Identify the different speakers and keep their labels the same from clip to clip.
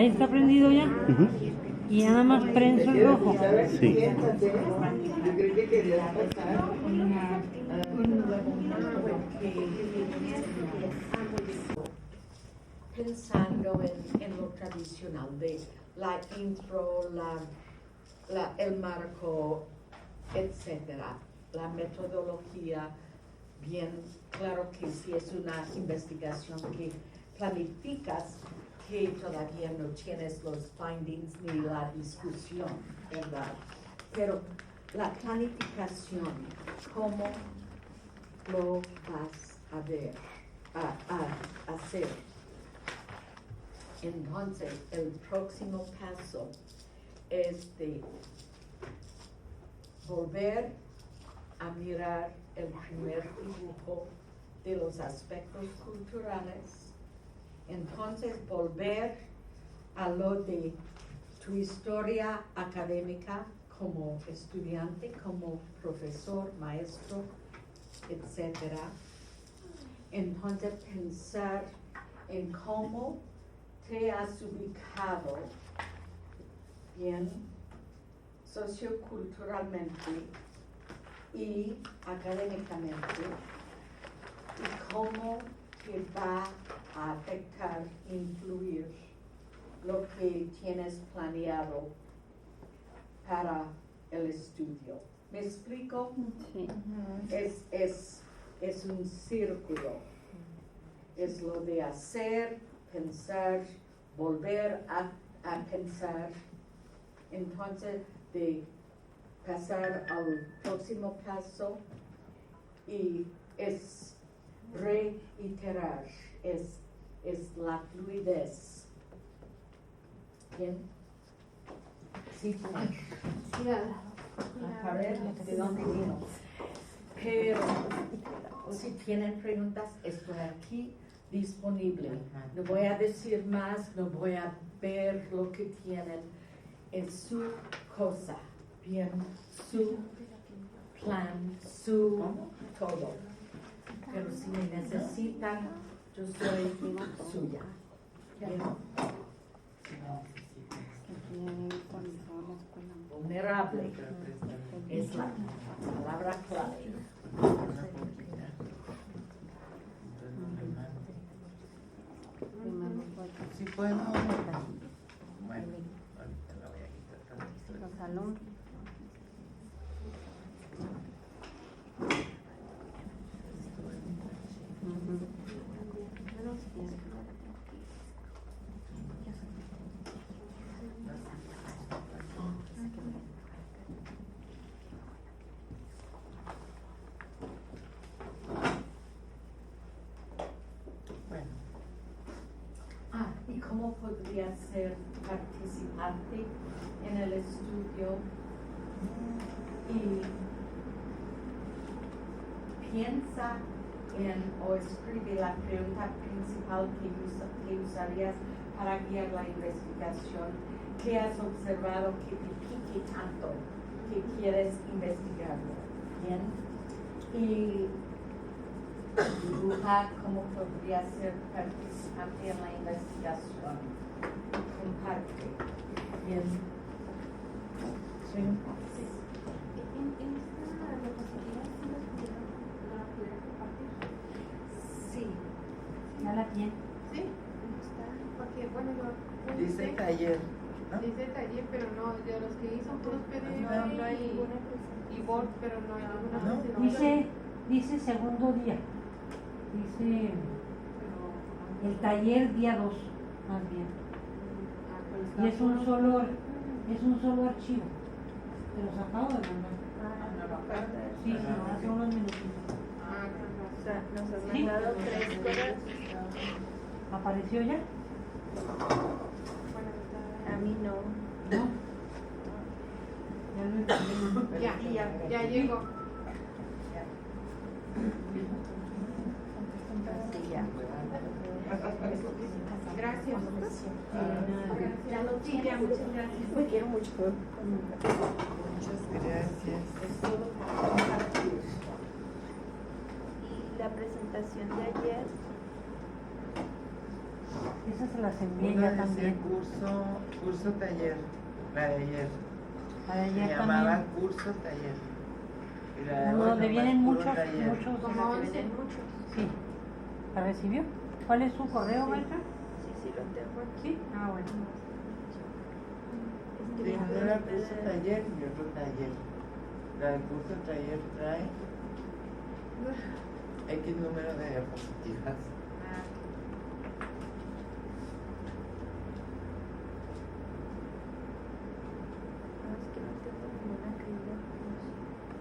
Speaker 1: Ahí está prendido ya. Y ya nada más prenso el rojo.
Speaker 2: Sí.
Speaker 3: Pensando en lo tradicional de la intro, el marco, etcétera, la metodología, bien claro que si es una investigación que planificas, que todavía no tienes los findings ni la discusión, ¿verdad? Pero la planificación, ¿cómo lo vas a ver, a hacer? Entonces, el próximo paso es de volver a mirar el primer dibujo de los aspectos culturales. Entonces, volver a lo de tu historia académica como estudiante, como profesor, maestro, etc. Entonces, pensar en cómo te has ubicado bien socioculturalmente y académicamente y cómo te va a afectar, influir lo que tienes planeado para el estudio. ¿Me explico?
Speaker 1: Sí.
Speaker 3: Es un círculo. Es lo de hacer, pensar, volver a pensar. Entonces, de pasar al próximo paso y es reiterar, es la fluidez. ¿Bien? Sí, a ver de dónde vino. Pero si tienen preguntas, estoy aquí disponible. No voy a decir más, no voy a ver lo que tienen. Es su cosa, bien, su plan, su todo. Pero si me necesitan, yo soy suya. Bien. Vulnerable es la palabra clave.
Speaker 4: Si puedo. Bueno,
Speaker 5: Ahorita la voy a quitar tantito.
Speaker 1: Salón.
Speaker 4: bueno.
Speaker 3: ¿Y cómo podría ser participante en el estudio? Y piensa en o escribe la pregunta principal que usarías para guiar la investigación. ¿Qué has observado que te pique tanto que quieres investigarlo? Bien. Y dibujar cómo podría ser participante en la investigación. Comparte. Bien. Sí.
Speaker 6: En esta diapositiva sí nos pudieron la poder compartir.
Speaker 3: Sí.
Speaker 1: Ya la tiene.
Speaker 6: Sí, está, porque bueno, yo
Speaker 4: Dice taller, ¿no?
Speaker 6: dice taller, pero no, de los que hizo puros PDF
Speaker 4: No
Speaker 6: hay y Word, pero no hay ninguna
Speaker 4: No.
Speaker 6: presentación.
Speaker 1: Dice segundo día. Dice el taller día 2, más bien. Y es un solo archivo. Te los acabo de mandar. Sí, hace unos minutitos.
Speaker 7: O sea, nos has
Speaker 1: ¿Sí?
Speaker 7: mandado 3 cosas.
Speaker 1: ¿Apareció ya?
Speaker 7: A mí no.
Speaker 1: No. Ya lo entendí.
Speaker 6: Ya llegó.
Speaker 7: Así ya.
Speaker 6: Gracias.
Speaker 3: Ya lo tiene, muchas gracias.
Speaker 7: Me quiero mucho.
Speaker 4: Muchas gracias.
Speaker 3: Es todo para compartir.
Speaker 7: Y la presentación de ayer
Speaker 1: Esas se las envié
Speaker 4: Una
Speaker 1: ya
Speaker 4: decía
Speaker 1: también.
Speaker 4: curso taller, la de ayer.
Speaker 1: La de
Speaker 4: Se
Speaker 1: ayer
Speaker 4: llamaba
Speaker 1: también.
Speaker 4: curso taller. Y la de
Speaker 1: No,
Speaker 4: hoy
Speaker 1: donde
Speaker 4: nomás
Speaker 1: vienen
Speaker 4: puro
Speaker 1: muchos,
Speaker 4: taller.
Speaker 1: muchos.
Speaker 6: Como 11.
Speaker 7: muchos.
Speaker 1: Sí. ¿La recibió? ¿Cuál es su correo,
Speaker 7: Sí.
Speaker 1: maestra?
Speaker 7: Sí, lo tengo aquí.
Speaker 1: Sí. Ah, bueno.
Speaker 4: Sí, uno era curso taller y otro taller. La de curso taller trae X número de diapositivas.
Speaker 7: No, es que no tengo ninguna caída.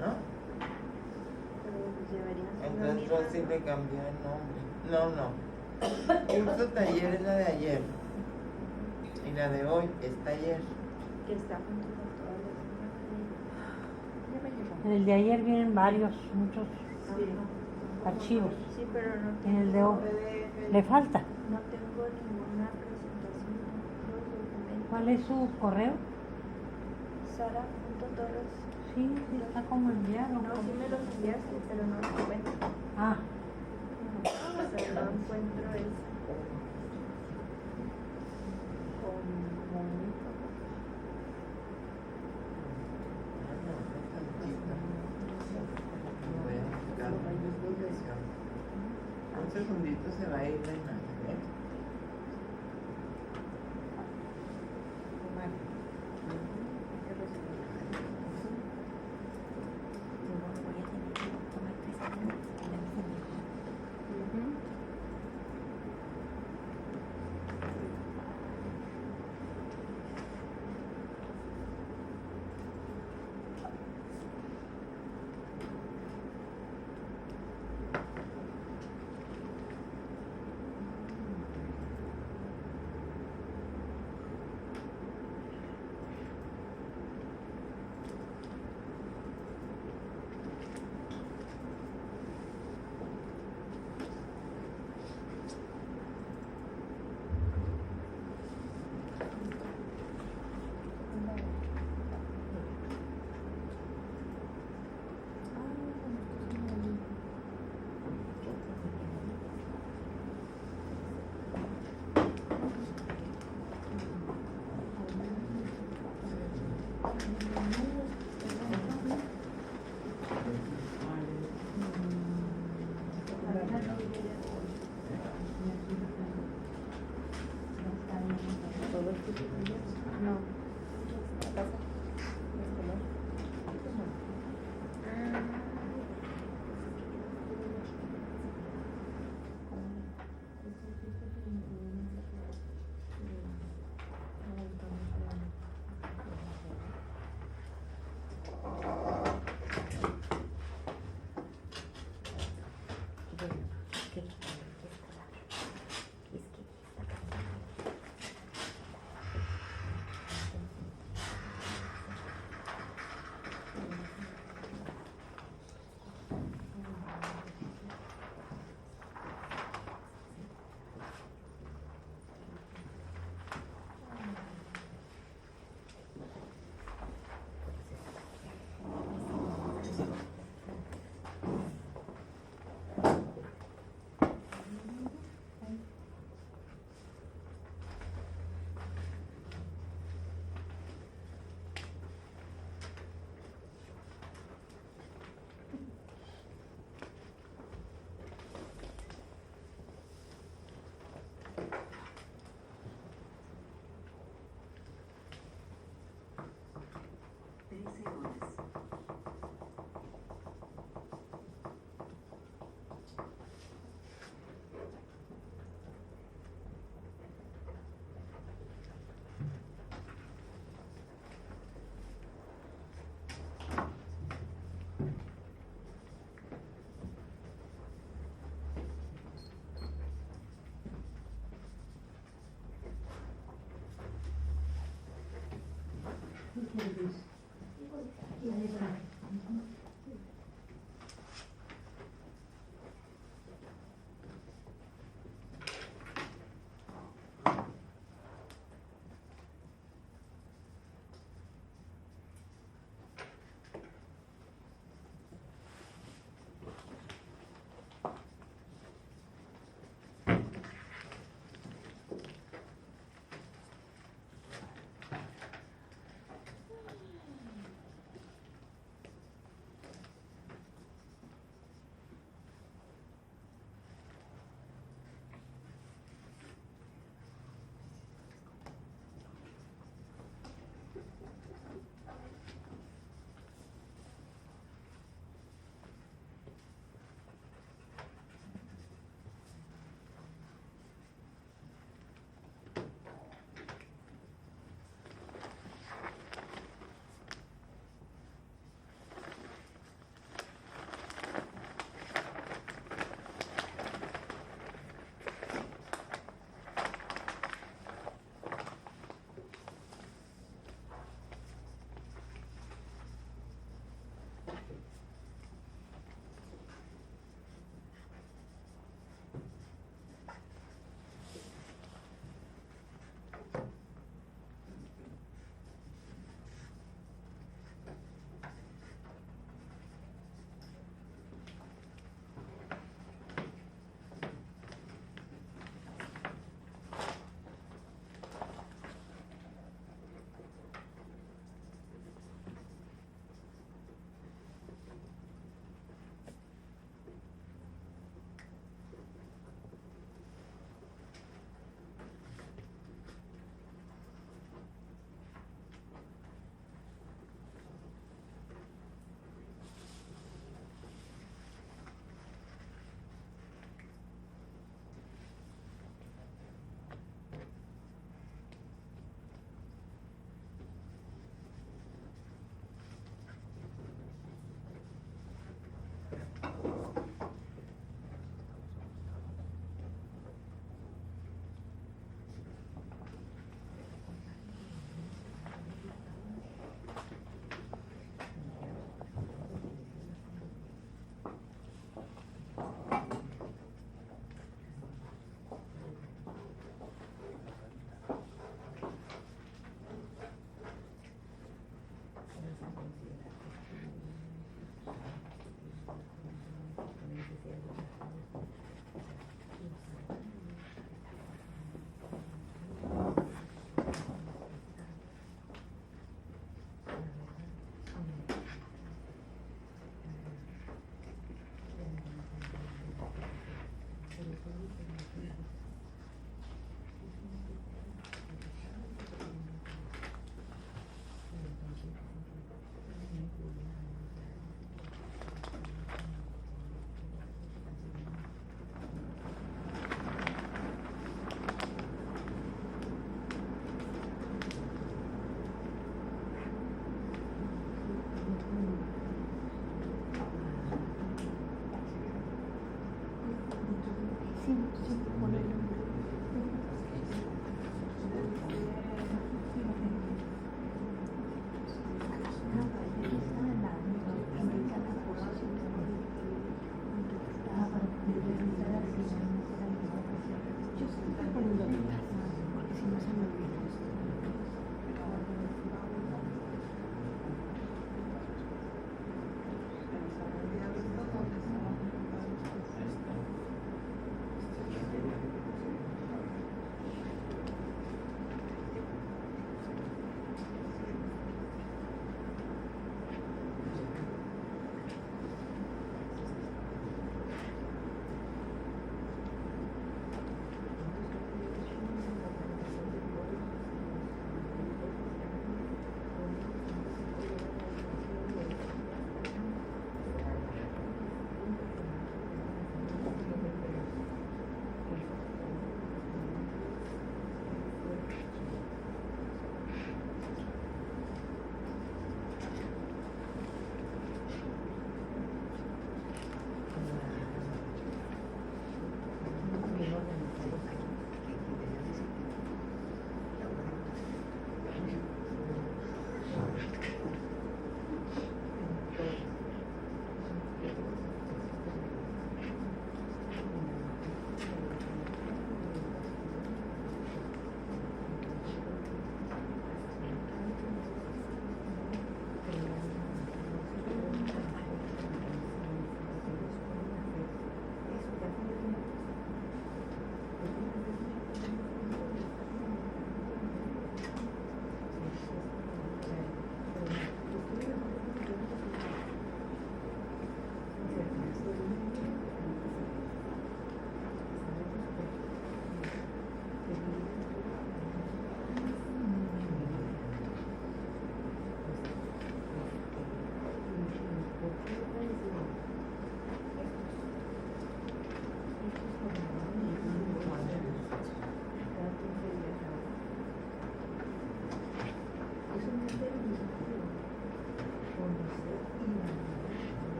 Speaker 4: ¿No?
Speaker 7: Pero pues deberían ser la
Speaker 4: Entonces
Speaker 7: misma,
Speaker 4: yo sí
Speaker 7: ¿no?
Speaker 4: le cambié el nombre. No. Curso taller es la de ayer. Y la de hoy es taller.
Speaker 7: Que está junto con todas las demás. Ya me llegó.
Speaker 1: En el de ayer vienen varios, muchos
Speaker 7: Sí.
Speaker 1: archivos.
Speaker 7: Sí, pero no
Speaker 1: En
Speaker 7: tengo.
Speaker 1: el de hoy le falta.
Speaker 7: No tengo ninguna presentación. Los documentos.
Speaker 1: ¿Cuál es su correo?
Speaker 7: Sara.torres.
Speaker 1: Sí, sí, está como enviado.
Speaker 7: No, sí me los enviaste, pero no lo encuentro.
Speaker 1: Ah,
Speaker 7: O sea, no encuentro esa.
Speaker 4: Voy a buscar una investigación. Un segundito se va a ir la imagen, ¿eh?
Speaker 1: ahí está.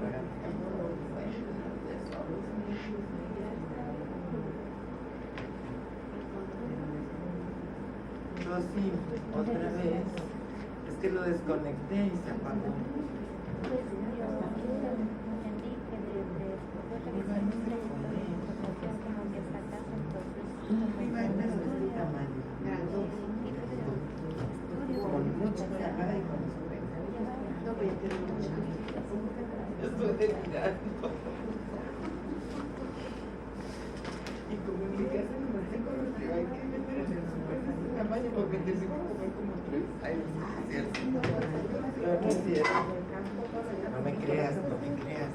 Speaker 4: Rosy, otra vez. Es que lo desconecté y se apagó. Iba en este tamaño. Con mucha carga y con
Speaker 7: No voy a tener mucha.
Speaker 4: estoy delirando. Y como en mi casa no tengo los que hay que meter en el súper de este tamaño porque necesito comer como 3. Ay, no es cierto. No es cierto. No me creas, no me creas.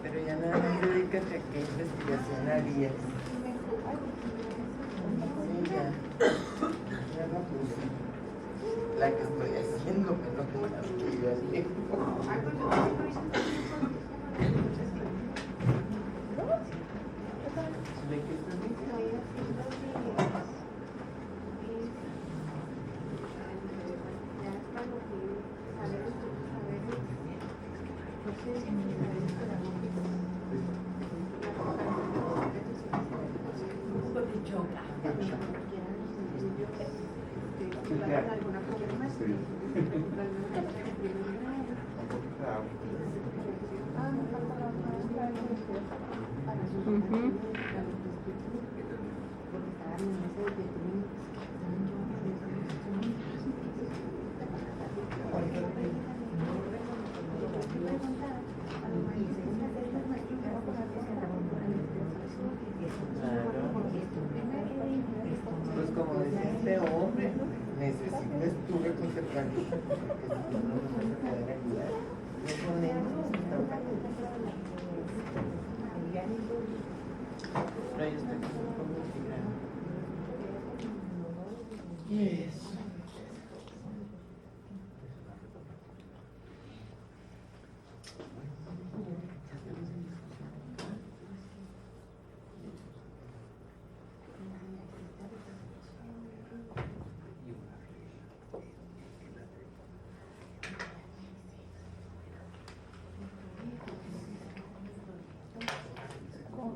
Speaker 4: Pero ya nada más dedícate a qué investigación harías. Sí, ya. Ya la puse. La que estoy haciendo, menos más que yo al tiempo. ¿De qué
Speaker 3: Un poco de yoga.
Speaker 4: Pues como decía este hombre, necesito estuve con cercanía, porque si no, no me vas a poder ayudar. No ponemos, pero yo estoy un poco tirando. Eso.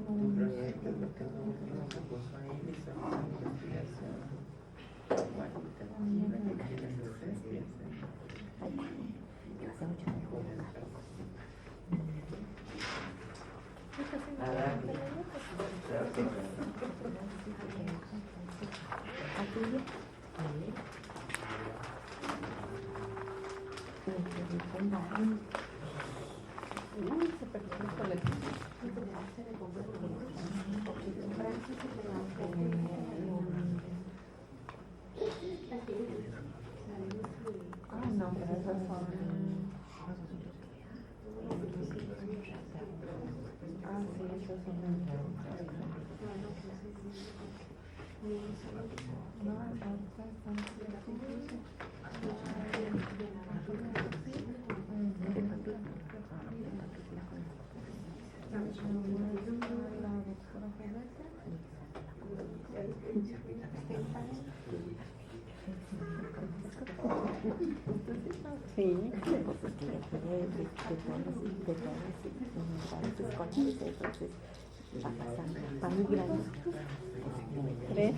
Speaker 4: Un proyecto es lo que no se puso ahí, hizo una investigación cualitativa que quieres hacer, piensa. A darle.
Speaker 7: Se perdió el colegio. Ah, no, pero esas son. Ah, sí, esas son. No, otras sí.
Speaker 2: Para muy grandes.
Speaker 7: ¿Tres?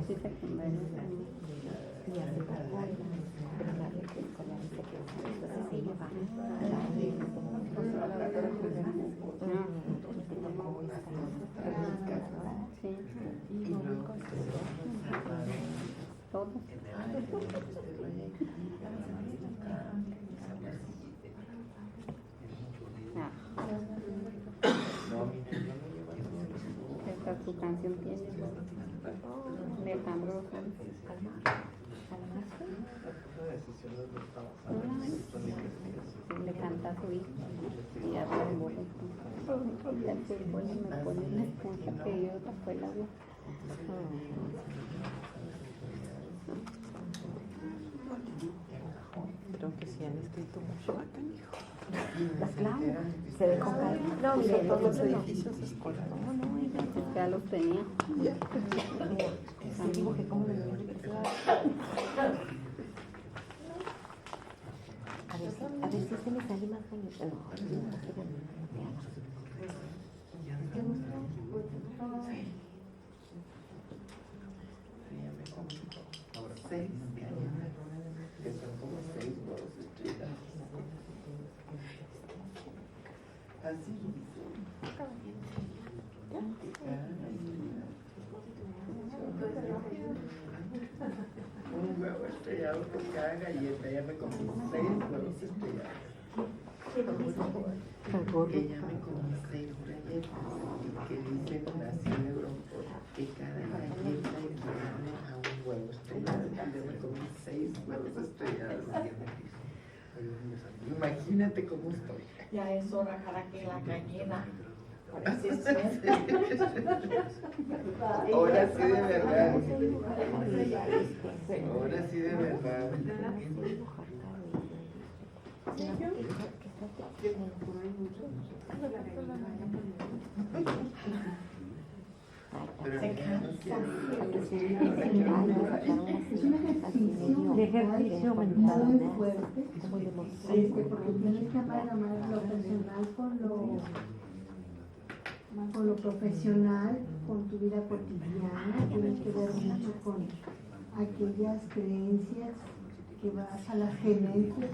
Speaker 7: Sí, secundaria.
Speaker 2: Y hace poco primaria que escolar y secundaria. Entonces ella va a darle
Speaker 7: Sí.
Speaker 4: Y luego
Speaker 7: Todo. Esta su canción tiene Alejandro Sanz.
Speaker 5: La decisión de los trabajadores son investigaciones.
Speaker 2: Le canta a su hijo y ya se envuelve. Ya se envuelve, me pone una esponja que yo tapé el agua.
Speaker 4: Creo que sí han escrito mucho acá, hijo.
Speaker 2: Claro, se dejó caer. No, mire,
Speaker 4: Todos los
Speaker 2: nosotros no.
Speaker 4: edificios escolares.
Speaker 2: No, no, ella ya los tenía.
Speaker 1: Sí, digo que como de la universidad.
Speaker 2: A ver si se me sale más bonito.
Speaker 4: Ahora 6, que son como 6 huevos estrellados. Así un huevo estrellado por cada galleta. Ya me comí 6 huevos estrellados. Que ya me comí 6 galletas y que dicen nació en Europa que cada galleta equivale a un huevo estrellado. Y yo me comí 6 huevos estrellados. Imagínate cómo estoy.
Speaker 3: Ya es hora para que la gallina parece
Speaker 4: Ahora sí de verdad. Ahora sí de verdad. Pero
Speaker 3: Se
Speaker 4: no
Speaker 3: cansa.
Speaker 1: Es un ejercicio de ejercicio mental muy fuerte, porque tienes que amalgamar lo personal con lo profesional, con tu vida cotidiana, tienes que ver mucho con aquellas creencias que vas a las gerencias,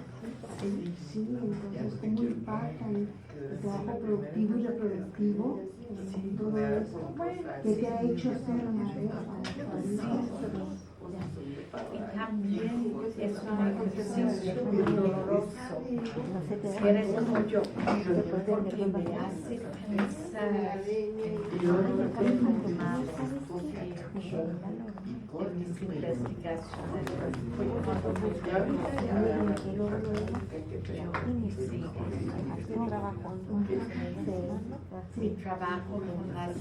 Speaker 1: sí, entonces cómo impactan el trabajo productivo y reproductivo, todo eso que te ha hecho ser madre
Speaker 3: Y también es un ejercicio muy doloroso. Eres como yo, porque me hace pensar en mis investigaciones. Fue cuando mi trabajo con las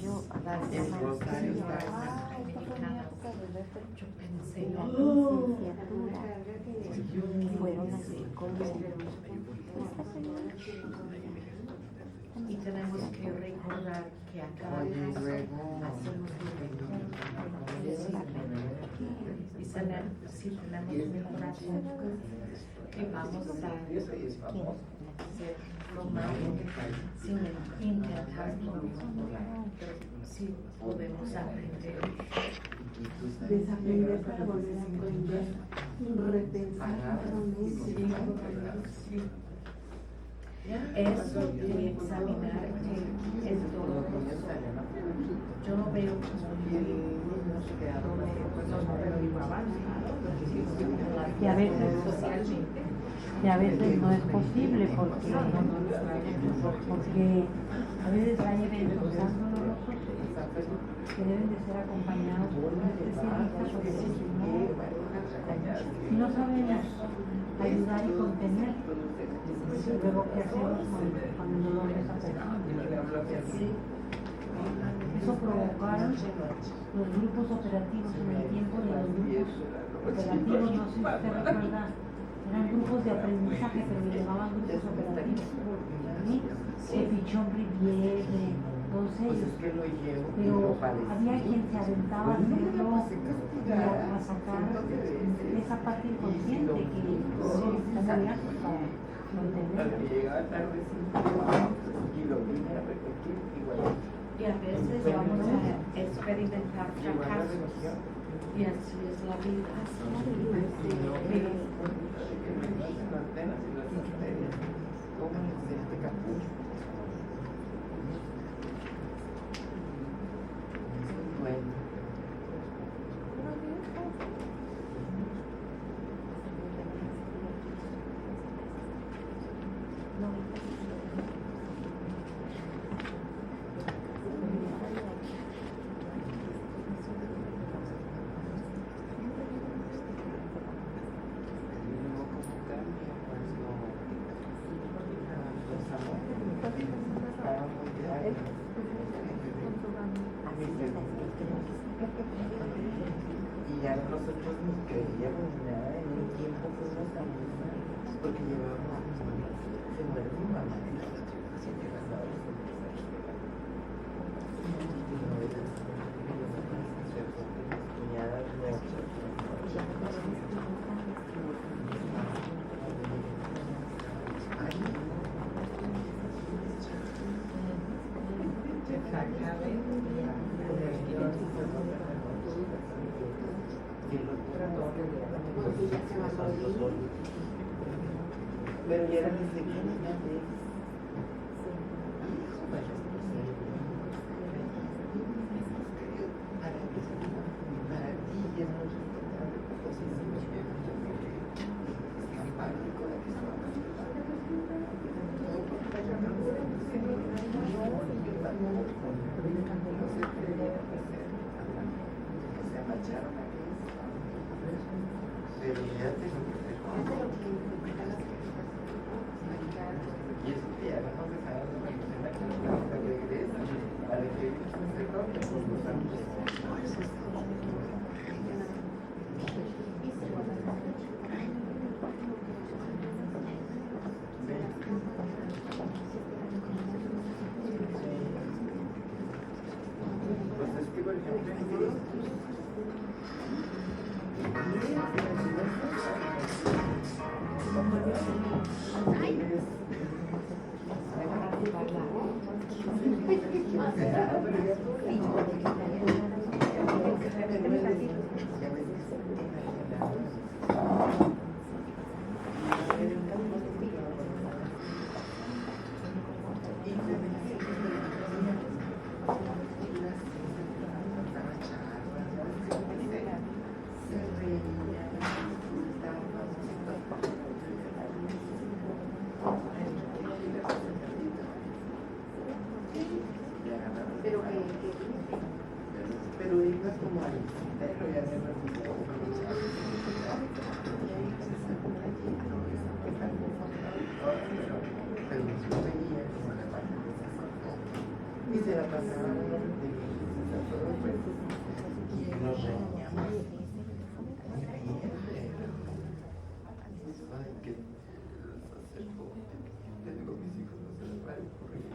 Speaker 3: mexicanas. Yo pensé,
Speaker 2: Fueron así como
Speaker 3: y tenemos que recordar que a cada paso hacemos y si tenemos mi corazón que vamos a hacer lo malo sin intentarlo, pero sí podemos aprender.
Speaker 1: desaprender para volver a aprender, repensar nuevamente.
Speaker 3: Eso de examinarte es doloroso. Yo no veo
Speaker 1: y a veces no es posible porque a veces hay eventos tan dolorosos que deben de ser acompañados por un especialista, porque si no sabemos ayudar y contener, luego qué hacemos con el dolor de esa persona. Eso provocaron los grupos operativos en el tiempo de los grupos operativos, no sé si usted recuerda, eran grupos de aprendizaje, pero le llamaban grupos operativos. De Pichón Riviere, todos ellos. Pero había quien se aventaba a hacerlo y a sacar esa parte inconsciente que no sabía para
Speaker 3: y a veces vamos a experimentar fracasos y así es la vida.
Speaker 4: Y ya nosotros ni creíamos ni nada, en un tiempo fuimos a misa, porque llevábamos, se muere mi mamá, y la noche llegando a los cuñadas pero ya era desde que niña de pero ya te y eso que ya no se sabe la persona que regresa a la que se copia por los años. Pues es que por ejemplo pero ibas como al pero ya se resultó pero no venía como la parte de esa y se la pasaban de todo pues y nos reñíamos ay qué hacer como te digo mis hijos no se les va a ocurrir.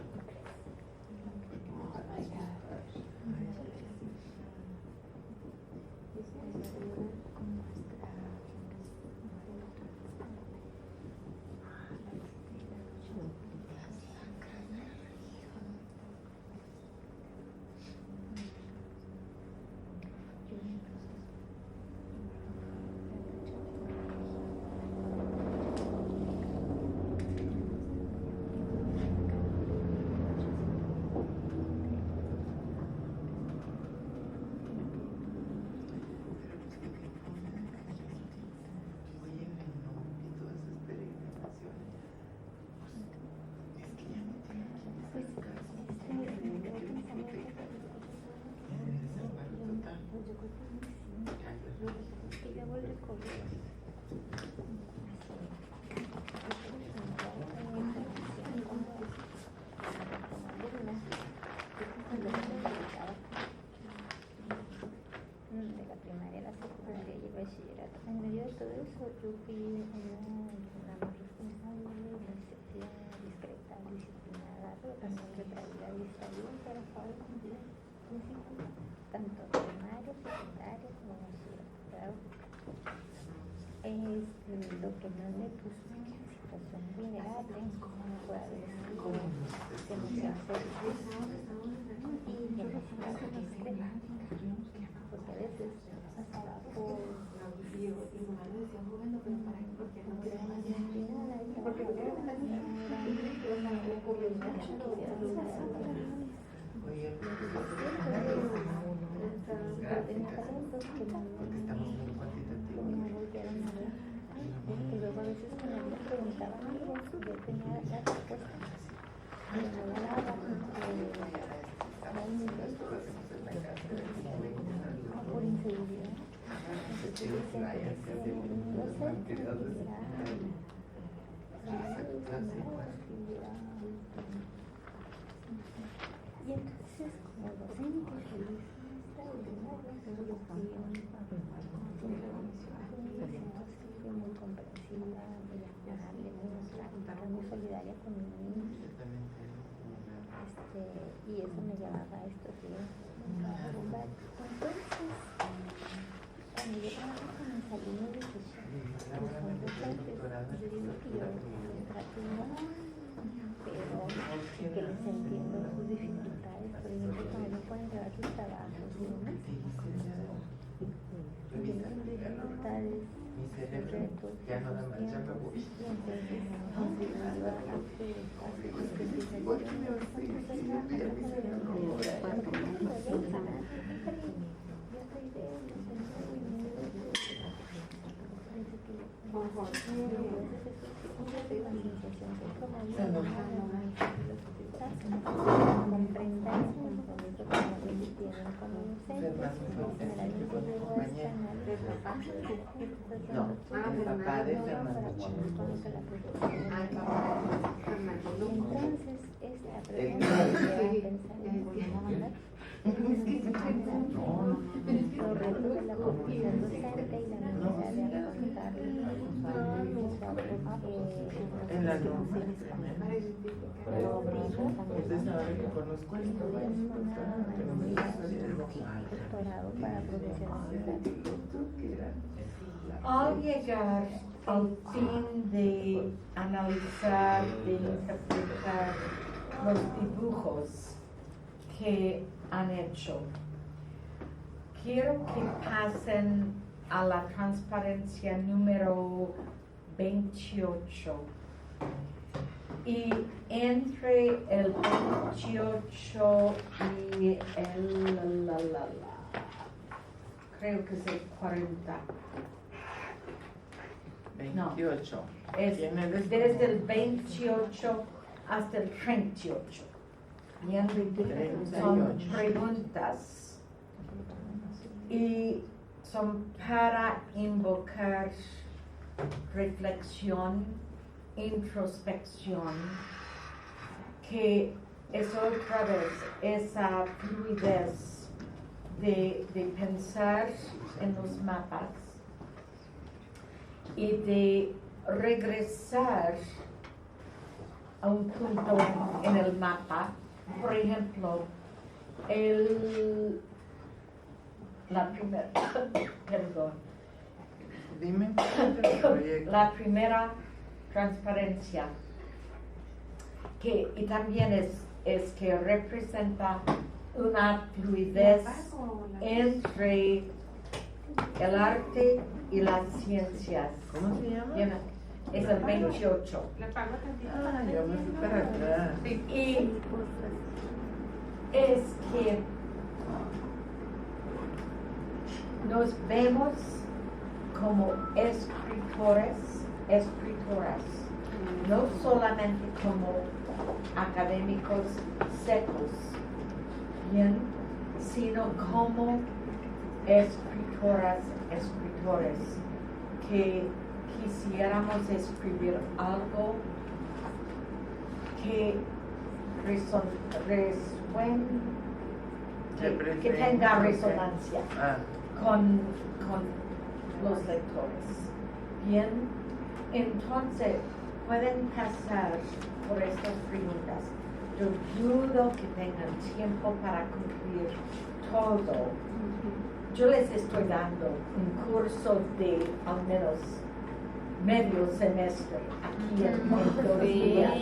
Speaker 2: Yo fui la más responsable, discreta, disciplinada, pero también retraída y salud para poder cumplir mis hijos, tanto primario, secundario como bachillerato. Lo que más me puso en una situación vulnerable, como puede decir, que me hace y que necesitaba discreta, porque a veces pasaba por luego a veces cuando me preguntaban algo, yo tenía la respuesta, pero no la daba por inseguridad. Y entonces, como docente, extraordinaria. Yo fui muy comprensiva, muy amable, muy empática, muy solidaria con mis niños. Y eso me llevaba a estos días. Entonces, cuando yo trabajo con mis alumnos de sesión, que son docentes, yo digo que yo los trato igual, pero que les entiendo sus dificultades. Por ejemplo, cuando no pueden llevar sus trabajos, entiendo sus dificultades, sus retos, sus tiempos. Y entonces nos ayuda a que comprendan el compromiso que ellos tienen con los docentes.
Speaker 4: No, el papá de Fernando Chico.
Speaker 2: Entonces, esta pregunta me lleva a pensar en los retos de la comunidad docente y la necesidad de
Speaker 4: En la norma. Entonces ahora que conozco esto,
Speaker 2: doctorado para profesionalizar.
Speaker 3: Al llegar al fin de analizar, de interpretar los dibujos que han hecho, quiero que pasen a la transparencia número 28. Y entre el 28 y el creo que es el 40.
Speaker 4: 28.
Speaker 3: Es desde el 28 hasta el 38. Bien, son preguntas y son para invocar reflexión, introspección, que es otra vez esa fluidez de pensar en los mapas y de regresar a un punto en el mapa. Por ejemplo,
Speaker 4: Dime.
Speaker 3: la primera transparencia, y también es que representa una fluidez entre el arte y las ciencias.
Speaker 4: ¿Cómo se llama?
Speaker 3: Es el 28.
Speaker 4: Ah, yo me fui para atrás.
Speaker 3: Y es que nos vemos como escritoras, no solamente como académicos secos, bien, sino como escritoras, escritores, que quisiéramos escribir algo que que tenga resonancia con los lectores. Bien, entonces pueden pasar por estas preguntas. Yo dudo que tengan tiempo para concluir todo. Yo les estoy dando un curso de al menos medio semestre aquí en 2 días.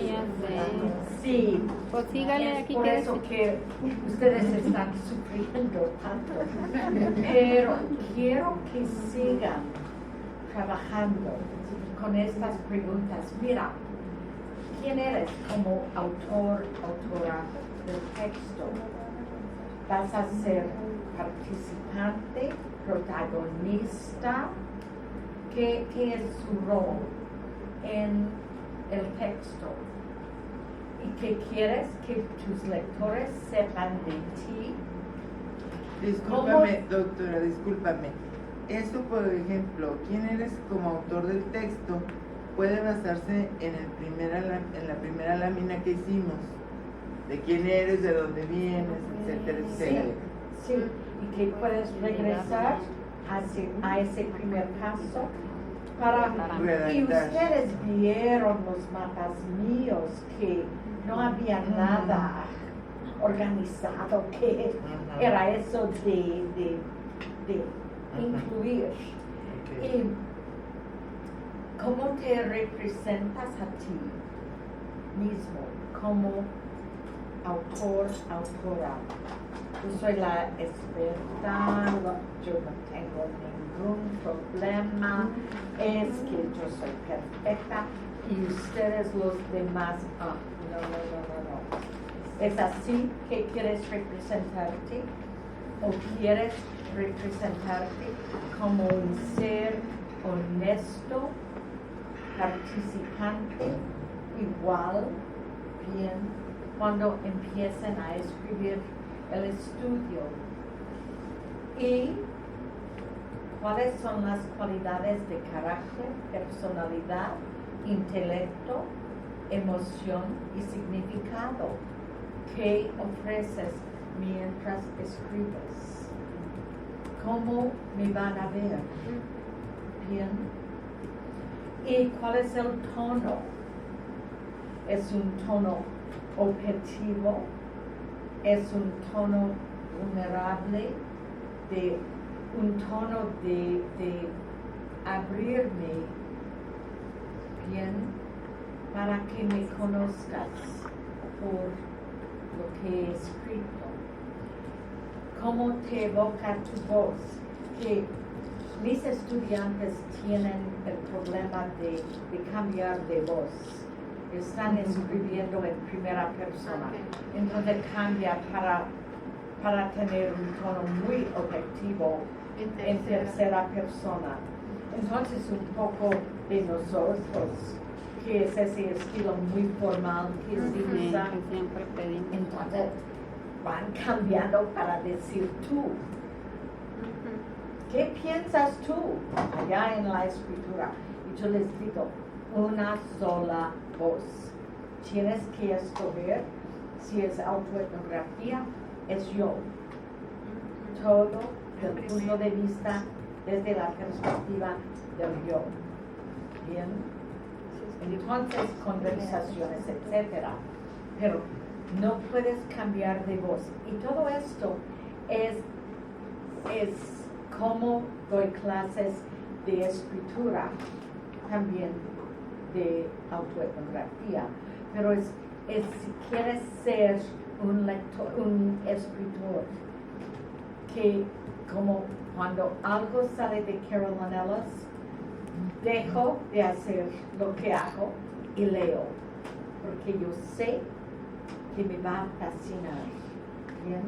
Speaker 3: Sí,
Speaker 8: pues sígale
Speaker 3: es
Speaker 8: aquí.
Speaker 3: por eso que ustedes están sufriendo tanto. Pero quiero que sigan trabajando con estas preguntas. Mira, ¿quién eres como autor, autora del texto? ¿Vas a ser participante, protagonista? ¿Qué es su rol en el texto? ¿Y qué quieres que tus lectores sepan de ti?
Speaker 4: Discúlpame, doctora, discúlpame. Eso, por ejemplo, ¿quién eres como autor del texto? Puede basarse en la primera lámina que hicimos, de quién eres, de dónde vienes, etcétera, etcétera.
Speaker 3: Sí, y que puedes regresar a ese primer caso y ustedes vieron los mapas míos que no había nada organizado, que era eso de incluir. Y cómo te representas a ti mismo como autor, autora. Yo soy la experta, yo no tengo ningún problema, es que yo soy perfecta y ustedes los demás, no. ¿Es así que quieres representarte? ¿O quieres representarte como un ser honesto, participante, igual, bien, cuando empiecen a escribir el estudio? ¿Y cuáles son las cualidades de carácter, personalidad, intelecto, emoción y significado que ofreces mientras escribes? ¿Cómo me van a ver? Bien. ¿Y cuál es el tono? ¿Es un tono objetivo? ¿Es un tono vulnerable? Un tono de abrirme bien para que me conozcas por lo que he escrito. ¿Cómo te evoca tu voz? Que mis estudiantes tienen el problema de cambiar de voz. Están escribiendo en primera persona. Entonces cambia para tener un tono muy objetivo en tercera persona. Entonces un poco de nosotros, que es ese estilo muy formal que se usa. Entonces van cambiando para decir tú. ¿Qué piensas tú allá en la escritura? Y yo les digo, una sola voz. Tienes que escoger si es autoetnografía, es yo. Todo del punto de vista, desde la perspectiva del yo. Bien. Entonces, conversaciones, etcétera. Pero no puedes cambiar de voz. Y todo esto es como doy clases de escritura, también de autoetnografía, pero es si quieres ser un lector, un escritor, que como cuando algo sale de Carolyn Ellis, dejo de hacer lo que hago y leo, porque yo sé que me va a fascinar. ¿Bien?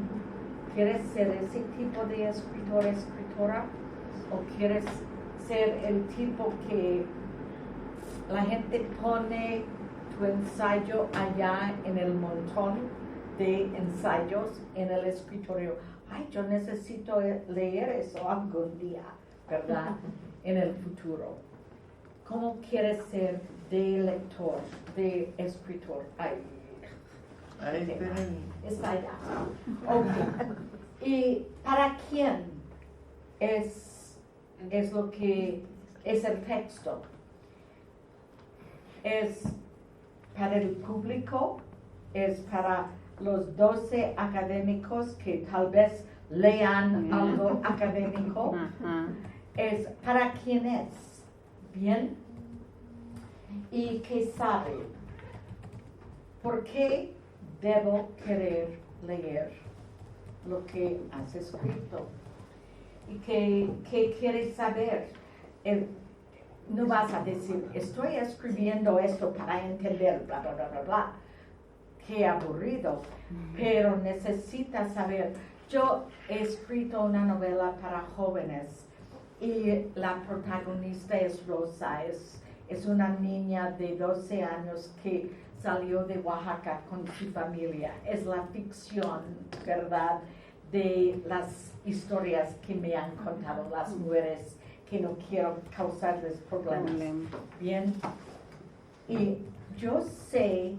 Speaker 3: ¿Quieres ser ese tipo de escritor, escritora? ¿O quieres ser el tipo que la gente pone tu ensayo allá en el montón de ensayos en el escritorio? Ay, yo necesito leer eso algún día, ¿verdad? En el futuro. ¿Cómo quieres ser de lector, de escritor? Ay, está allá. Okay. ¿Y para quién es lo que es el texto? ¿Es para el público? ¿Es para los 12 académicos que tal vez lean algo académico? ¿Es para quién es? ¿Bien? ¿Y qué sabe? ¿Por qué debo querer leer lo que has escrito? ¿Y qué quieres saber? No vas a decir, estoy escribiendo esto para entender, bla, bla, bla, bla, bla. Qué aburrido. Pero necesitas saber. Yo he escrito una novela para jóvenes y la protagonista es Rosa, es una niña de 12 años que salió de Oaxaca con su familia. Es la ficción, ¿verdad?, de las historias que me han contado las mujeres, que no quiero causarles problemas. Bien. Y yo sé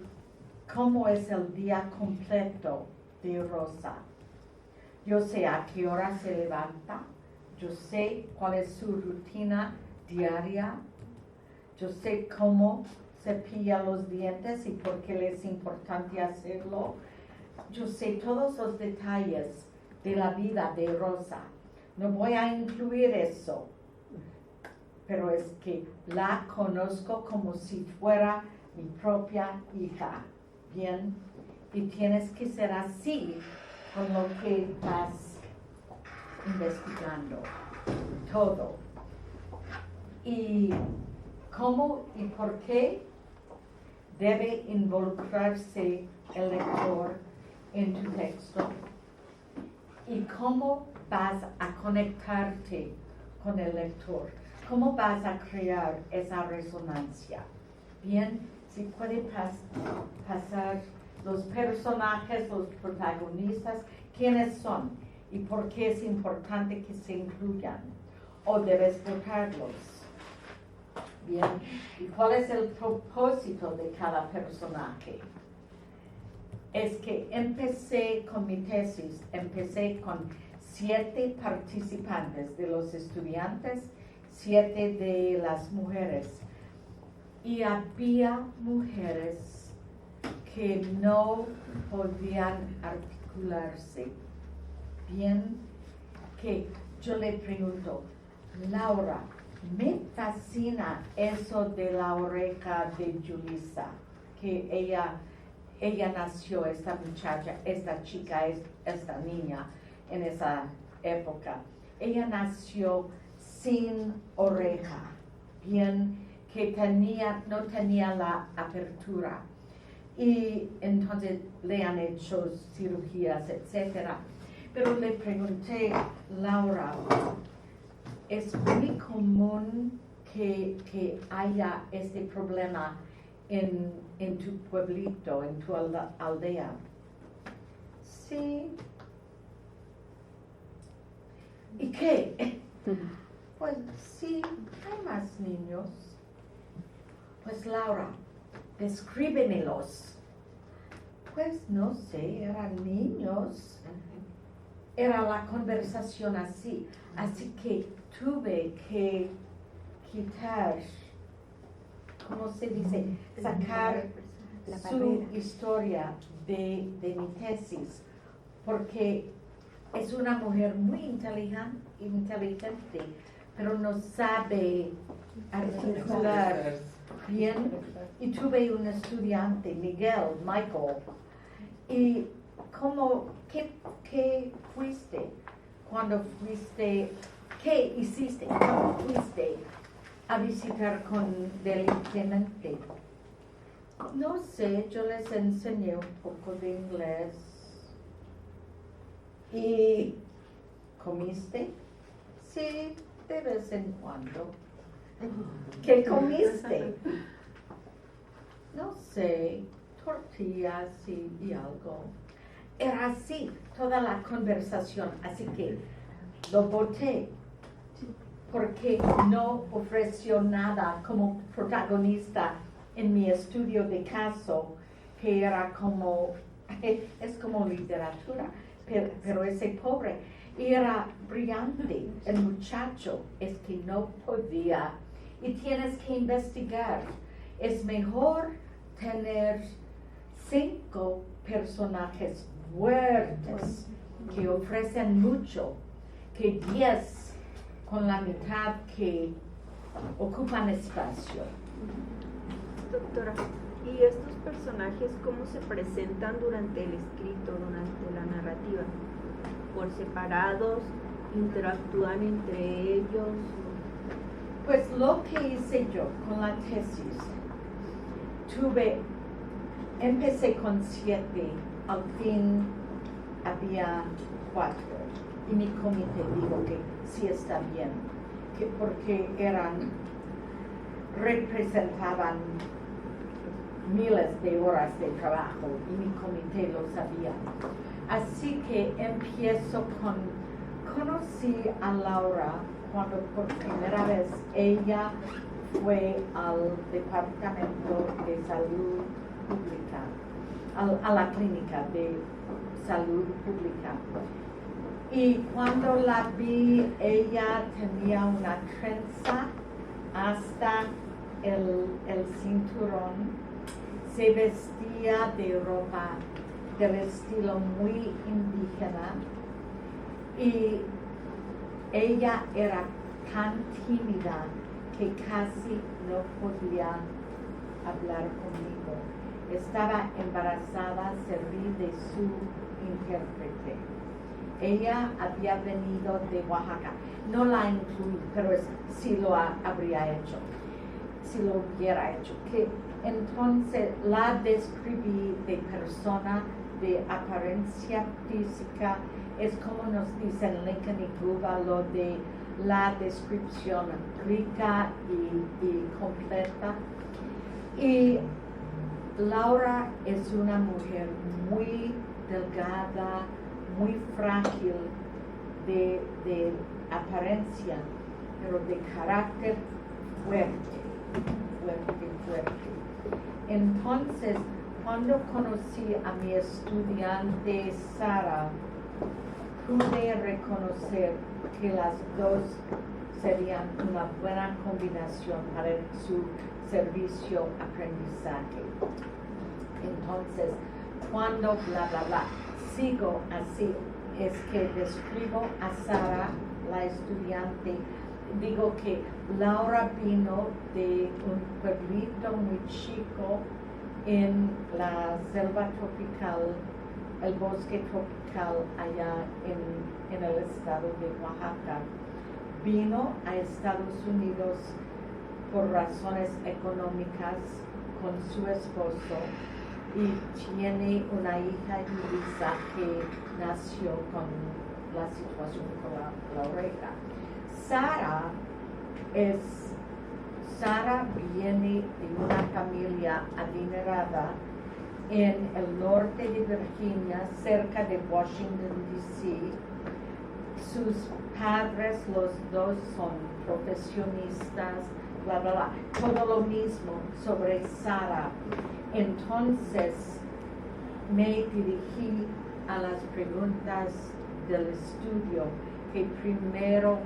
Speaker 3: cómo es el día completo de Rosa. Yo sé a qué hora se levanta, yo sé cuál es su rutina diaria, yo sé cómo cepilla los dientes y por qué les es importante hacerlo. Yo sé todos los detalles de la vida de Rosa. No voy a incluir eso, pero es que la conozco como si fuera mi propia hija, ¿bien? Y tienes que ser así con lo que estás investigando, todo. Y cómo y por qué debe involucrarse el lector en tu texto y cómo vas a conectarte con el lector, cómo vas a crear esa resonancia. Bien, si puede pasar los personajes, los protagonistas, quiénes son y por qué es importante que se incluyan o debes votarlos. Bien, ¿y cuál es el propósito de cada personaje? Es que empecé con mi tesis, empecé con 7 participantes de los estudiantes, 7 de las mujeres. Y había mujeres que no podían articularse bien, que yo le pregunto, Laura, me fascina eso de la oreja de Julissa, que ella nació, esta muchacha, esta chica, esta niña en esa época. Ella nació sin oreja, bien, que no tenía la apertura. Y entonces le han hecho cirugías, etc. Pero le pregunté, Laura, ¿es muy común que haya este problema en tu pueblito, en tu aldea? Sí. ¿Y qué? Pues sí, hay más niños. Pues Laura, descríbemelos. Pues no sé, eran niños. Era la conversación así. Así que tuve que quitar, ¿cómo se dice? Sacar su historia de mi tesis, porque es una mujer muy inteligente, pero no sabe articular bien. Y tuve un estudiante, Michael, y ¿qué fuiste? Cuando fuiste, ¿qué hiciste? ¿Cómo fuiste a visitar con Deli Clemente? No sé, yo les enseñé un poco de inglés. ¿Y comiste? Sí, de vez en cuando. ¿Qué comiste? No sé, tortillas y algo. Era así, toda la conversación, así que lo boté, porque no ofreció nada como protagonista en mi estudio de caso, que era como, es como literatura, pero ese pobre, y era brillante, el muchacho, es que no podía, y tienes que investigar, es mejor tener 5 personajes fuertes que ofrecen mucho que 10 con la mitad que ocupan espacio.
Speaker 7: Doctora, ¿y estos personajes cómo se presentan durante el escrito, durante la narrativa? ¿Por separados? ¿Interactúan entre ellos?
Speaker 3: Pues lo que hice yo con la tesis, empecé con 7, al fin había 4, y mi comité dijo que sí está bien, porque representaban miles de horas de trabajo y mi comité lo sabía. Así que empiezo conocí a Laura cuando por primera vez ella fue al Departamento de Salud Pública, a la clínica de salud pública. Y cuando la vi, ella tenía una trenza hasta el cinturón, se vestía de ropa del estilo muy indígena y ella era tan tímida que casi no podía hablar conmigo. Estaba embarazada, serví de su intérprete. Ella había venido de Oaxaca. No la incluí, pero sí lo habría hecho, si lo hubiera hecho. Que entonces la describí de persona de apariencia física. Es como nos dicen Lincoln y Gruba, lo de la descripción rica y completa. Y Laura es una mujer muy delgada, muy frágil de apariencia, pero de carácter fuerte. Entonces, cuando conocí a mi estudiante Sara, pude reconocer que las dos serían una buena combinación para su servicio aprendizaje. Entonces, cuando sigo así, es que describo a Sara, la estudiante, digo que Laura vino de un pueblito muy chico en la selva tropical, el bosque tropical allá en el estado de Oaxaca. Vino a Estados Unidos por razones económicas con su esposo y tiene una hija Yulisa que nació con la situación con la oreja. Sara viene de una familia adinerada en el norte de Virginia, cerca de Washington, D.C. Sus padres, los dos, son profesionistas, bla, bla, bla. Todo lo mismo sobre Sara. Entonces, me dirigí a las preguntas del estudio, que primero,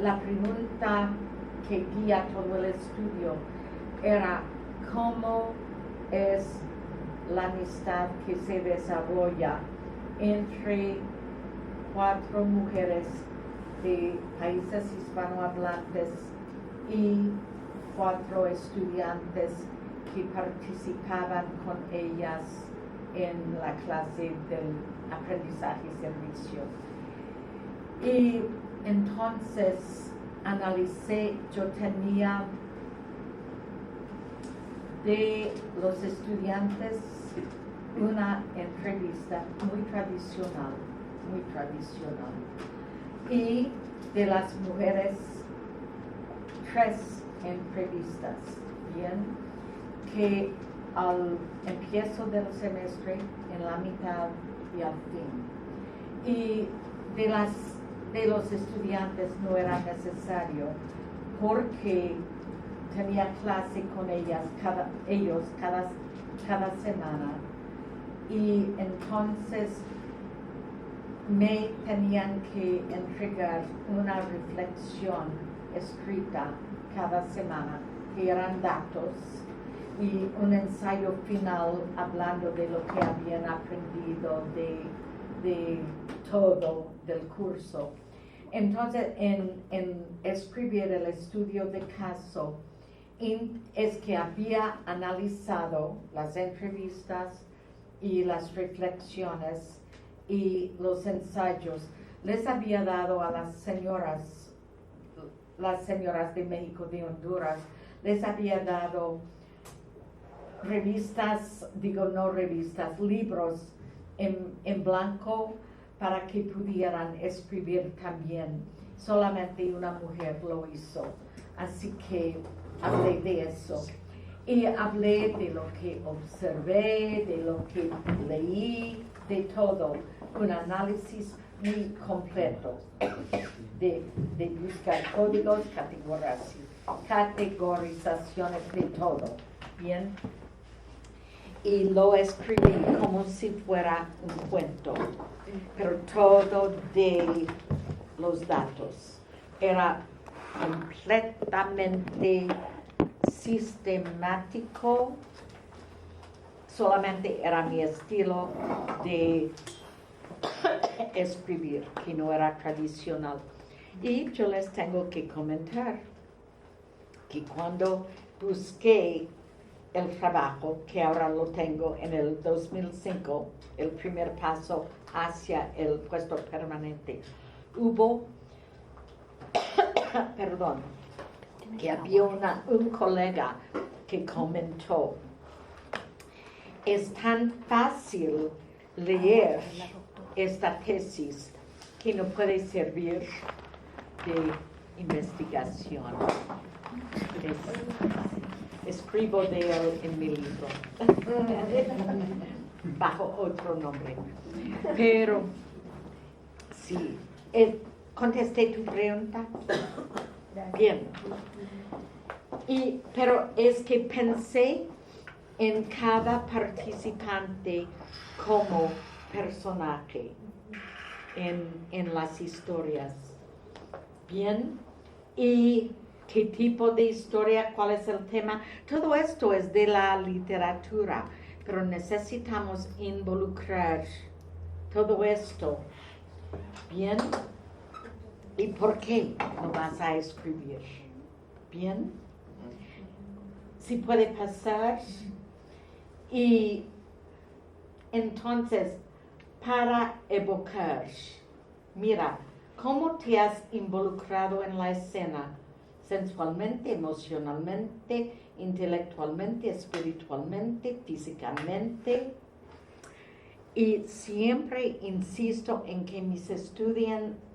Speaker 3: la pregunta que guía todo el estudio era cómo es la amistad que se desarrolla entre 4 mujeres de países hispanohablantes y 4 estudiantes que participaban con ellas en la clase del aprendizaje y servicio. Y entonces analicé, yo tenía de los estudiantes una entrevista muy tradicional, y de las mujeres 3 entrevistas, bien, que al empiezo del semestre, en la mitad y al fin. Y de los estudiantes no era necesario, porque tenía clase con ellos cada semana, y entonces me tenían que entregar una reflexión escrita cada semana, que eran datos, y un ensayo final hablando de lo que habían aprendido de todo del curso. Entonces, en escribir el estudio de caso, es que había analizado las entrevistas y las reflexiones y los ensayos. Les había dado a las señoras de México, de Honduras, les había dado libros en blanco para que pudieran escribir también. Solamente una mujer lo hizo, así que hablé de eso. Y hablé de lo que observé, de lo que leí, de todo. Un análisis muy completo de buscar códigos, categorizaciones de todo. Bien. y lo escribí como si fuera un cuento, pero todo de los datos. Era completamente sistemático, solamente era mi estilo de escribir, que no era tradicional. Y yo les tengo que comentar que cuando busqué el trabajo, que ahora lo tengo en el 2005, el primer paso hacia el puesto permanente, hubo, perdón, que había un colega que comentó, es tan fácil leer esta tesis que no puede servir de investigación. Escribo de él en mi libro, bajo otro nombre. Pero, sí, contesté tu pregunta. Bien. Pero es que pensé en cada participante como personaje en las historias. Bien. Y qué tipo de historia, cuál es el tema. Todo esto es de la literatura, pero necesitamos involucrar todo esto. Bien. ¿Y por qué no vas a escribir? Bien. Si puede pasar. Y entonces, para evocar, mira, ¿cómo te has involucrado en la escena? Sensualmente, emocionalmente, intelectualmente, espiritualmente, físicamente. Y siempre insisto en que mis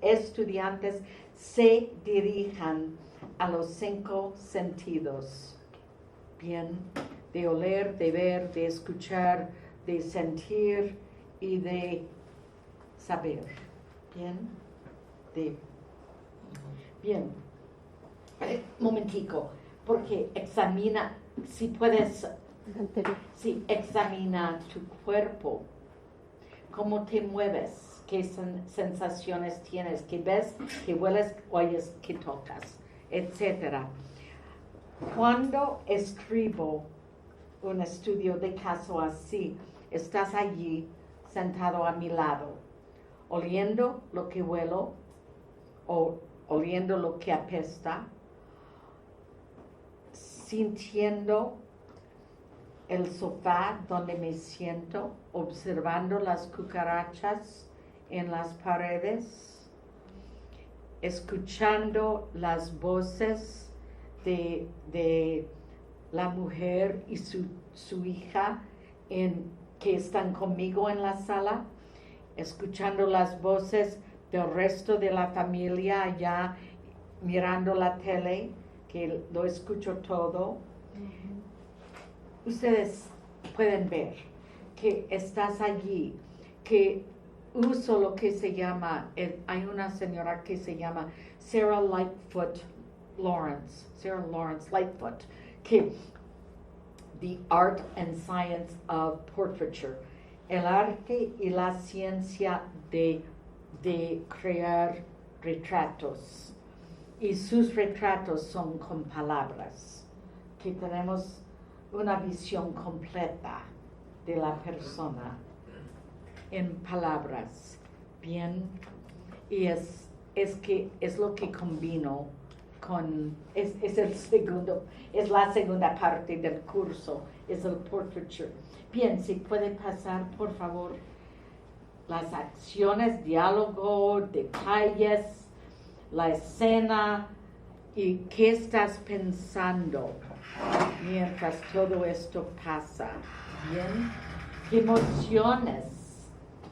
Speaker 3: estudiantes se dirijan a los 5 sentidos. Bien, de oler, de ver, de escuchar, de sentir y de saber. Bien. Momentico, porque examina, si puedes, sí, examina tu cuerpo, cómo te mueves, qué sensaciones tienes, qué ves, qué hueles, oyes, qué tocas, etc. Cuando escribo un estudio de caso así, estás allí sentado a mi lado, oliendo lo que huelo o oliendo lo que apesta, sintiendo el sofá donde me siento, observando las cucarachas en las paredes, escuchando las voces de la mujer y su hija que están conmigo en la sala, escuchando las voces del resto de la familia allá mirando la tele, que lo escucho todo. Ustedes pueden ver que estás allí, que uso lo que se llama, hay una señora que se llama Sarah Lawrence Lightfoot, que The Art and Science of Portraiture, el arte y la ciencia de crear retratos. Y sus retratos son con palabras, que tenemos una visión completa de la persona en palabras. Bien, y es lo que combino con, es la segunda parte del curso, es el portraiture. Bien, si puede pasar, por favor, las acciones, diálogo, detalles, la escena y qué estás pensando mientras todo esto pasa. Bien, qué emociones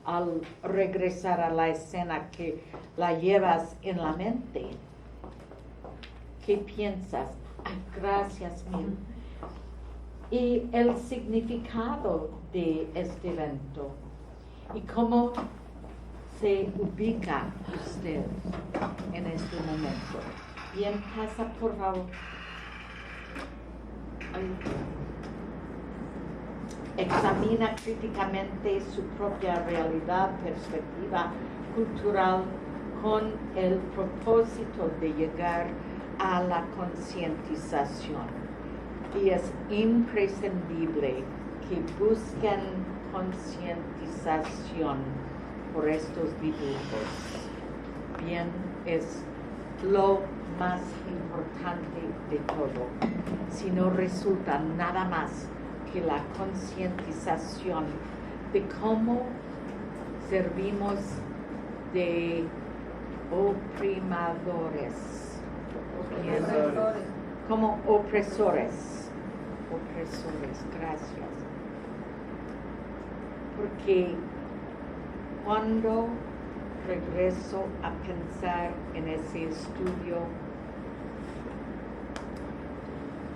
Speaker 3: al regresar a la escena que la llevas en la mente. ¿Qué piensas? Ay, gracias mil. Y el significado de este evento y cómo se ubica usted en este momento. Bien, pasa por favor. examina críticamente su propia realidad, perspectiva cultural, con el propósito de llegar a la concientización. Y es imprescindible que busquen concientización por estos dibujos. Bien, es lo más importante de todo. Si no resulta nada más que la concientización de cómo servimos de oprimadores, como opresores, gracias. Porque cuando regreso a pensar en ese estudio,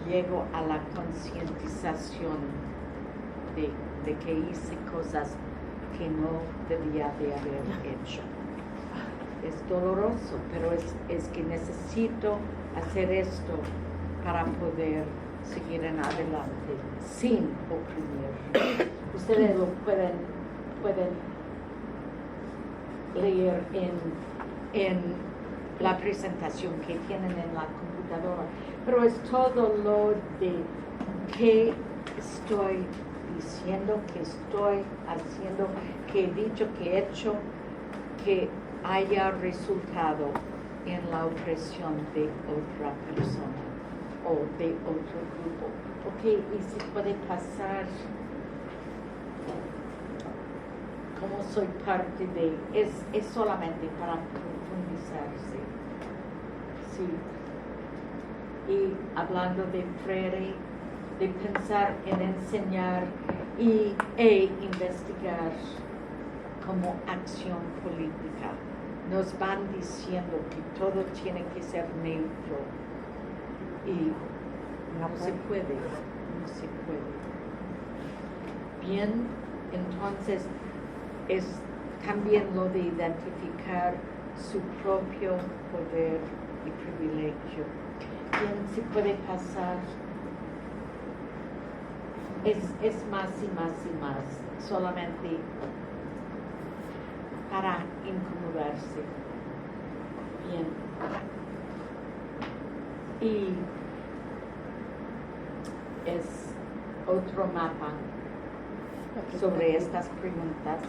Speaker 3: llego a la concientización de que hice cosas que no debía de haber hecho. Es doloroso, pero es que necesito hacer esto para poder seguir en adelante sin oprimir. Ustedes lo pueden leer en la presentación que tienen en la computadora, pero es todo lo de que estoy diciendo, que estoy haciendo, que he dicho, que he hecho, que haya resultado en la opresión de otra persona o de otro grupo. Ok, y si puede pasar, como soy parte de, es solamente para profundizarse. Sí. Y hablando de Freire, de pensar en enseñar e investigar como acción política. Nos van diciendo que todo tiene que ser neutro y no se puede. Bien, entonces es también lo de identificar su propio poder y privilegio. Bien, se puede pasar, es más y más y más, solamente para incomodarse. Bien. Y es otro mapa sobre estas preguntas.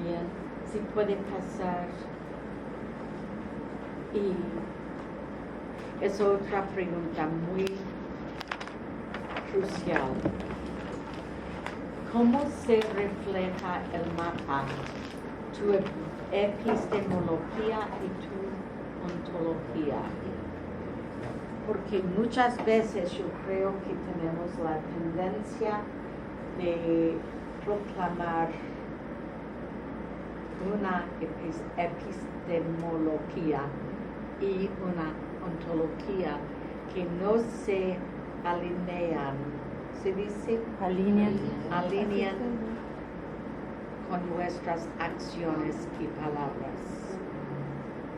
Speaker 3: Bien, si puede pasar. Y es otra pregunta muy crucial. ¿Cómo se refleja el mapa, tu epistemología y tu ontología? Porque muchas veces yo creo que tenemos la tendencia de proclamar una epistemología y una ontología que no se alinean, ¿se dice? Alinean con nuestras acciones y palabras.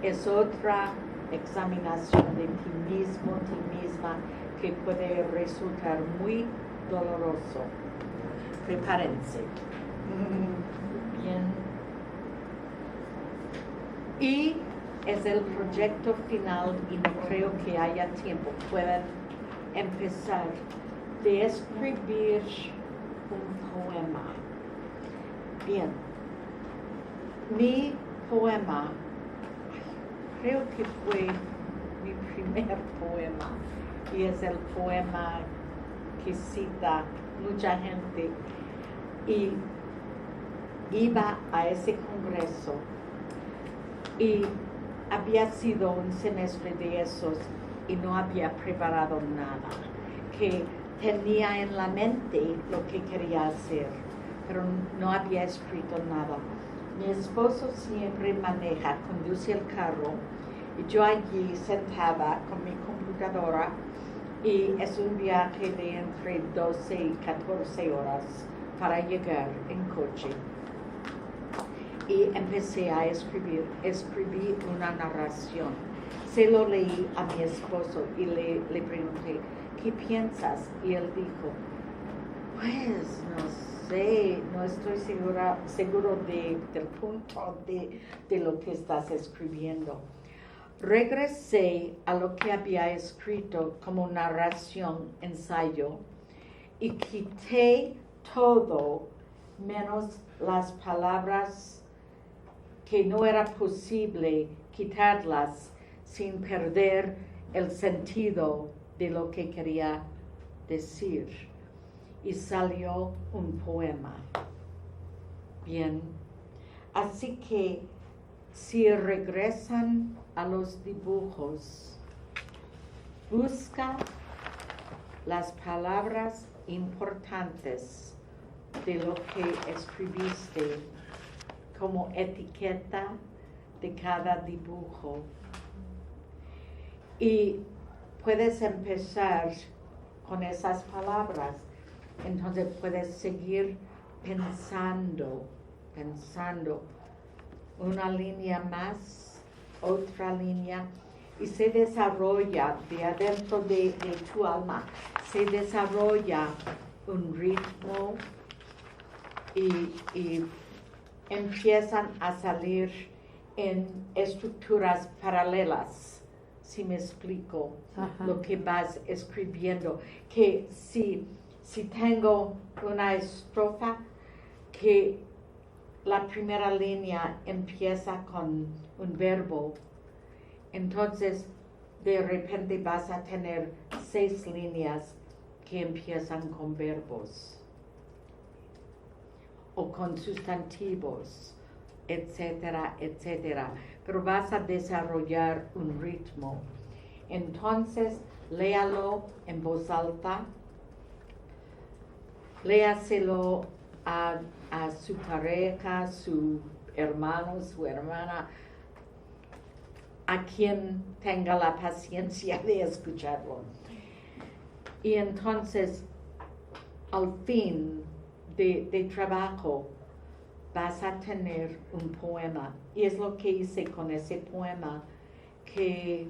Speaker 3: Es otra examinación de ti mismo, ti misma, que puede resultar muy doloroso. Prepárense. Bien. Y es el proyecto final y no creo que haya tiempo. Pueden empezar de escribir un poema. Bien. Mi poema, creo que fue mi primer poema y es el poema que cita mucha gente, y iba a ese congreso y había sido un semestre de esos y no había preparado nada, que tenía en la mente lo que quería hacer, pero no había escrito nada. Mi esposo siempre maneja, conduce el carro, y yo allí sentada con mi computadora, y es un viaje de entre 12 y 14 horas para llegar en coche. Y empecé a escribir, escribí una narración. Se lo leí a mi esposo y le pregunté, ¿qué piensas? Y él dijo, pues no sé, no estoy seguro del punto de lo que estás escribiendo. Regresé a lo que había escrito como narración, ensayo, y quité todo menos las palabras que no era posible quitarlas sin perder el sentido de lo que quería decir. Y salió un poema. Bien, así que si regresan a los dibujos, busca las palabras importantes de lo que escribiste como etiqueta de cada dibujo. Y puedes empezar con esas palabras. Entonces puedes seguir pensando, una línea más, otra línea, y se desarrolla de adentro de tu alma, se desarrolla un ritmo y empiezan a salir en estructuras paralelas, si me explico. Ajá. Lo que vas escribiendo, que si tengo una estrofa que la primera línea empieza con un verbo, entonces de repente vas a tener 6 líneas que empiezan con verbos o con sustantivos, etcétera, etcétera. Pero vas a desarrollar un ritmo. Entonces, léalo en voz alta. Léaselo a su pareja, su hermano, su hermana, a quien tenga la paciencia de escucharlo. Y entonces, al fin de trabajo, vas a tener un poema. Y es lo que hice con ese poema, que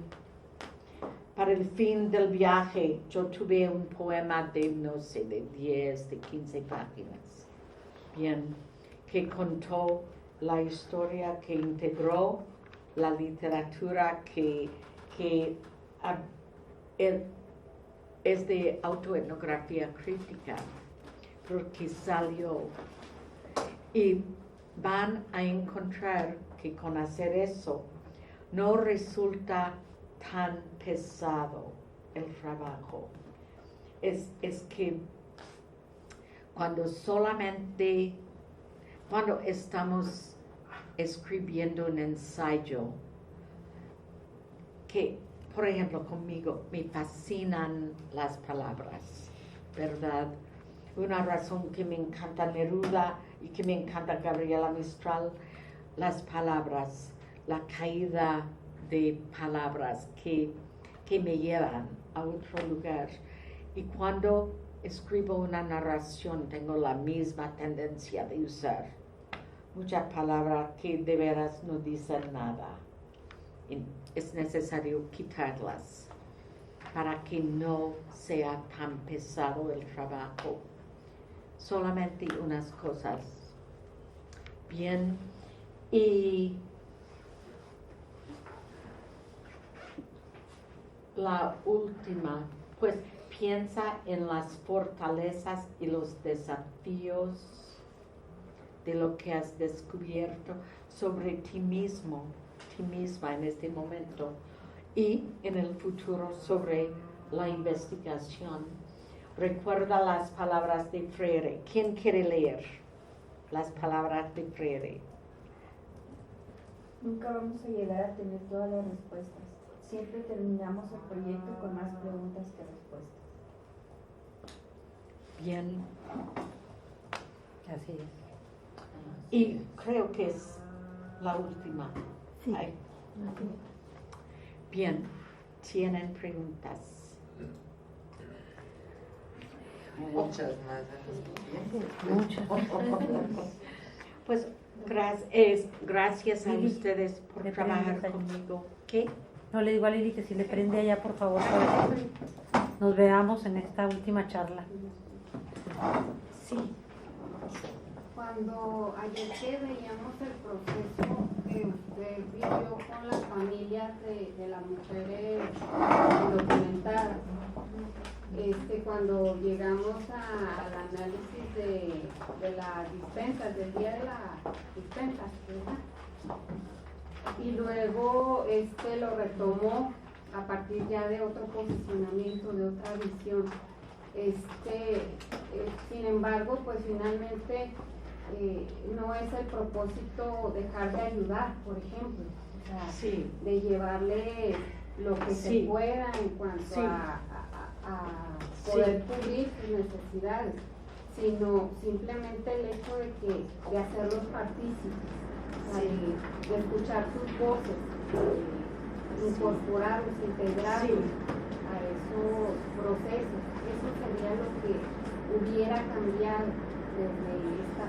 Speaker 3: para el fin del viaje yo tuve un poema de, no sé, de 10, de 15 páginas. Bien, que contó la historia, que integró la literatura, que es de autoetnografía crítica, porque salió. Y van a encontrar que con hacer eso no resulta tan pesado el trabajo. Es que cuando estamos escribiendo un ensayo, que por ejemplo conmigo me fascinan las palabras, ¿verdad? Una razón que me encanta Neruda y que me encanta Gabriela Mistral, las palabras, la caída de palabras que me llevan a otro lugar. Y cuando escribo una narración tengo la misma tendencia de usar muchas palabras que de veras no dicen nada. Y es necesario quitarlas para que no sea tan pesado el trabajo. Solamente unas cosas. Bien, y la última, pues piensa en las fortalezas y los desafíos de lo que has descubierto sobre ti mismo, ti misma en este momento y en el futuro sobre la investigación. Recuerda las palabras de Freire. ¿Quién quiere leer las palabras de Freire?
Speaker 8: Nunca vamos a llegar a tener todas las respuestas. Siempre terminamos el proyecto con más preguntas que respuestas.
Speaker 3: Bien.
Speaker 1: Así es.
Speaker 3: Y creo que es la última.
Speaker 1: Sí.
Speaker 3: Ay. Bien. ¿Tienen preguntas?
Speaker 4: Muchas más.
Speaker 1: Muchas.
Speaker 3: Pues gracias a ustedes por trabajar conmigo. ¿Qué?
Speaker 1: No, le digo a Lili que si le prende allá, por favor, para que nos veamos en esta última charla.
Speaker 3: Sí.
Speaker 6: Cuando ayer que veíamos el proceso que usted vivió con las familias de las mujeres documentadas, cuando llegamos al análisis de las dispensas, del día de las dispensas, ¿verdad? Y luego lo retomó a partir ya de otro posicionamiento, de otra visión. Sin embargo, pues finalmente no es el propósito dejar de ayudar, por ejemplo, o sea,
Speaker 3: Sí.
Speaker 6: de llevarle lo que
Speaker 3: Sí.
Speaker 6: se pueda en cuanto
Speaker 3: Sí.
Speaker 6: a poder cubrir sus necesidades, sino simplemente el hecho de hacerlos partícipes, o sea, de escuchar sus voces, incorporarlos, integrarlos a esos procesos. Eso sería lo que hubiera cambiado desde esta